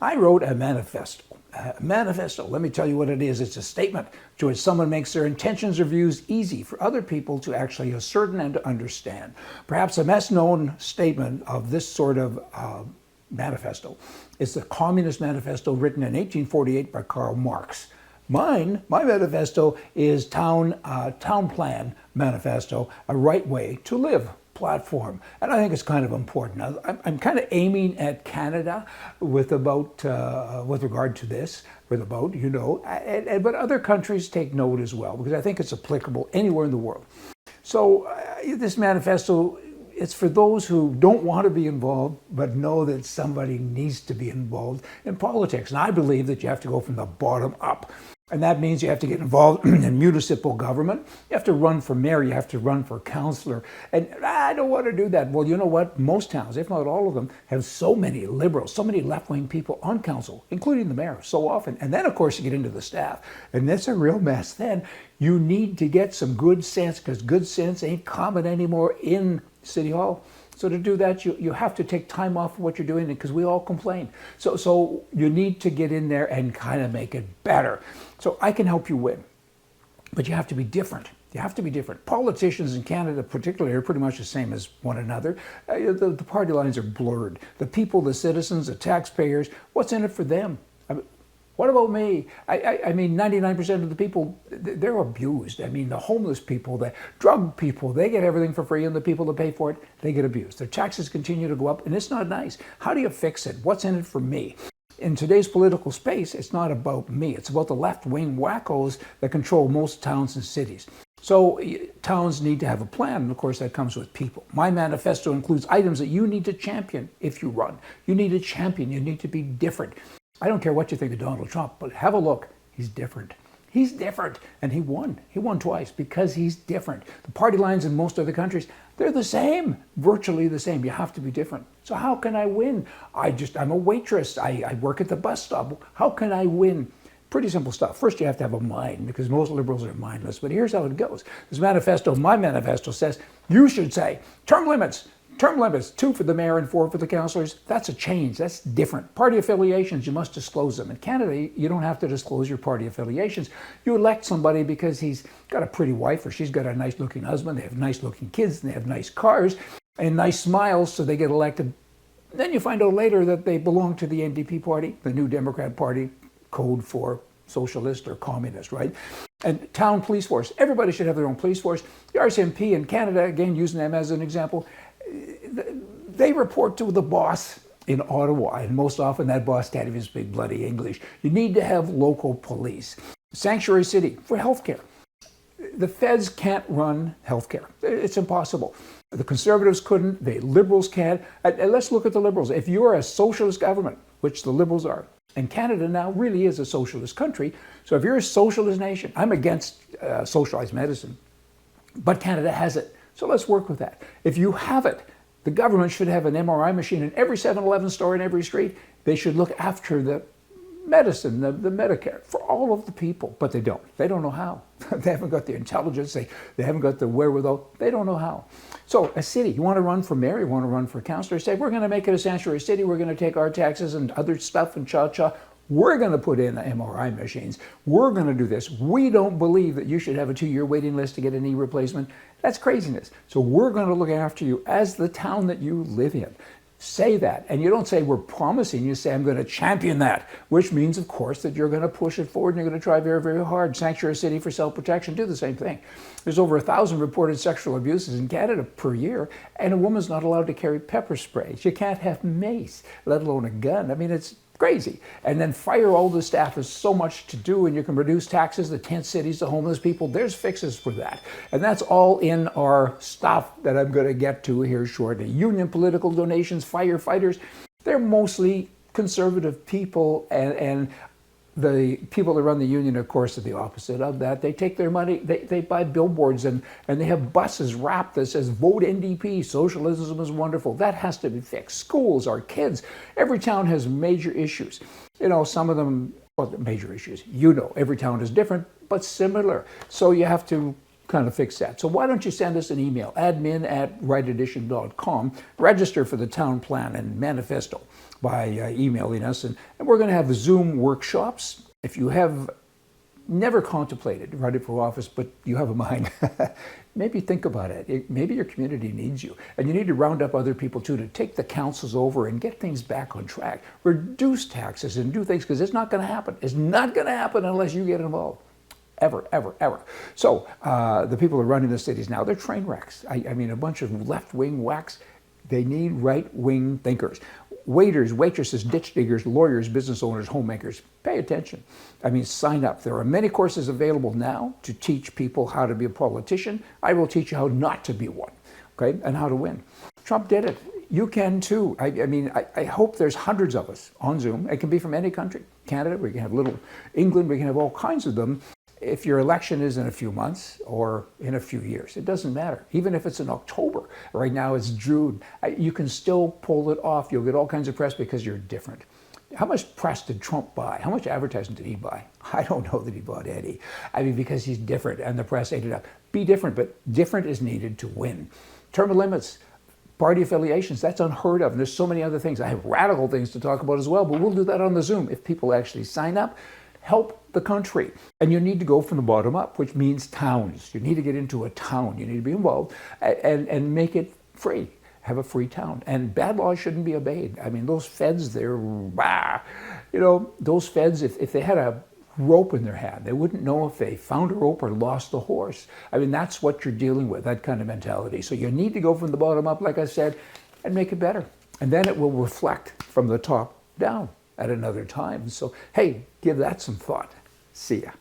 I wrote a manifesto. Manifesto, let me tell you what it is. It's a statement to which someone makes their intentions or views easy for other people to actually ascertain and to understand. Perhaps the best known statement of this sort of manifesto is the Communist Manifesto written in 1848 by Karl Marx. My manifesto is Town Plan Manifesto, a right way to live platform. And I think it's kind of important. I'm kind of aiming at Canada with regard to this, but other countries take note as well, because I think it's applicable anywhere in the world. So this manifesto, it's for those who don't want to be involved, but know that somebody needs to be involved in politics. And I believe that you have to go from the bottom up. And that means you have to get involved in municipal government. You have to run for mayor. You have to run for councillor. And I don't want to do that. Well, you know what? Most towns, if not all of them, have so many liberals, so many left-wing people on council, including the mayor, so often. And then, of course, you get into the staff. And that's a real mess. Then you need to get some good sense, because good sense ain't common anymore in City Hall. So to do that, you have to take time off of what you're doing, because we all complain. So you need to get in there and kind of make it better. So I can help you win, but you have to be different. You have to be different. Politicians in Canada particularly are pretty much the same as one another. The party lines are blurred. The people, the citizens, the taxpayers, what's in it for them? What about me? I mean, 99% of the people, they're abused. I mean, the homeless people, the drug people, they get everything for free, and the people that pay for it, they get abused. Their taxes continue to go up, and it's not nice. How do you fix it? What's in it for me? In today's political space, it's not about me. It's about the left-wing wackos that control most towns and cities. So towns need to have a plan, and of course that comes with people. My manifesto includes items that you need to champion if you run. You need to champion. You need to be different. I don't care what you think of Donald Trump, but have a look. He's different. He's different. And he won. He won twice because he's different. The party lines in most other countries, they're the same, virtually the same. You have to be different. So how can I win? I'm a waitress. I work at the bus stop. How can I win? Pretty simple stuff. First, you have to have a mind, because most liberals are mindless. But here's how it goes. This manifesto, my manifesto, says you should say term limits. Term limits, 2 for the mayor and 4 for the councillors. That's a change. That's different. Party affiliations, you must disclose them. In Canada, you don't have to disclose your party affiliations. You elect somebody because he's got a pretty wife, or she's got a nice-looking husband, they have nice-looking kids, and they have nice cars and nice smiles, so they get elected. Then you find out later that they belong to the NDP party, the New Democrat Party, code for socialist or communist, right? And town police force. Everybody should have their own police force. The RCMP in Canada, again, using them as an example, they report to the boss in Ottawa, and most often that boss can't even speak bloody English. You need to have local police. Sanctuary city for healthcare. The feds can't run healthcare. It's impossible. The Conservatives couldn't, the Liberals can't. And let's look at the Liberals. If you're a socialist government, which the Liberals are, and Canada now really is a socialist country, so if you're a socialist nation, I'm against socialized medicine, but Canada has it. So let's work with that. If you have it, the government should have an MRI machine in every 7-Eleven store in every street. They should look after the medicine, the Medicare, for all of the people, but they don't. They don't know how. They haven't got the intelligence. They haven't got the wherewithal. They don't know how. So a city, you want to run for mayor, you want to run for councillor, say, we're going to make it a sanctuary city. We're going to take our taxes and other stuff and cha-cha. We're going to put in MRI machines. We're going to do this. We don't believe that you should have a 2-year waiting list to get a knee replacement. That's craziness. So we're going to look after you as the town that you live in. Say that. And you don't say we're promising. You say I'm going to champion that, which means, of course, that you're going to push it forward and you're going to try very, very hard. Sanctuary city for self-protection, do the same thing. There's over 1,000 reported sexual abuses in Canada per year, and a woman's not allowed to carry pepper spray. She can't have mace, let alone a gun. I mean, it's crazy. And then fire all the staff. There's so much to do, and you can reduce taxes, the tent cities, the homeless people. There's fixes for that. And that's all in our stuff that I'm going to get to here shortly. Union political donations, firefighters, they're mostly conservative people, and the people that run the union, of course, are the opposite of that. They take their money, they buy billboards, and they have buses wrapped that says, vote NDP, socialism is wonderful. That has to be fixed. Schools, our kids, every town has major issues. You know, some of them, well, major issues. You know, every town is different, but similar. So you have to kind of fix that. So why don't you send us an email, admin@rightedition.com, register for the town plan and manifesto. by emailing us. And we're going to have Zoom workshops. If you have never contemplated running for office, but you have a mind, maybe think about it. Maybe your community needs you. And you need to round up other people too to take the councils over and get things back on track. Reduce taxes and do things, because it's not going to happen. It's not going to happen unless you get involved. Ever, ever, ever. So the people who are running the cities now, they're train wrecks. I mean, a bunch of left-wing whacks. They need right-wing thinkers. Waiters, waitresses, ditch diggers, lawyers, business owners, homemakers, pay attention. I mean, sign up. There are many courses available now to teach people how to be a politician. I will teach you how not to be one, okay, and how to win. Trump did it. You can too. I hope there's hundreds of us on Zoom. It can be from any country. Canada, we can have little England, we can have all kinds of them. If your election is in a few months or in a few years, it doesn't matter. Even if it's in October, right now it's June, you can still pull it off. You'll get all kinds of press because you're different. How much press did Trump buy? How much advertising did he buy? I don't know that he bought any. I mean, because he's different and the press ate it up. Be different, but different is needed to win. Term limits, party affiliations, that's unheard of. And there's so many other things. I have radical things to talk about as well, but we'll do that on the Zoom if people actually sign up. Help the country. And you need to go from the bottom up, which means towns. You need to get into a town. You need to be involved and make it free. Have a free town. And bad laws shouldn't be obeyed. I mean, those feds, those feds, if they had a rope in their hand, they wouldn't know if they found a rope or lost the horse. I mean, that's what you're dealing with, that kind of mentality. So you need to go from the bottom up, like I said, and make it better. And then it will reflect from the top down at another time. So, hey, give that some thought. See ya.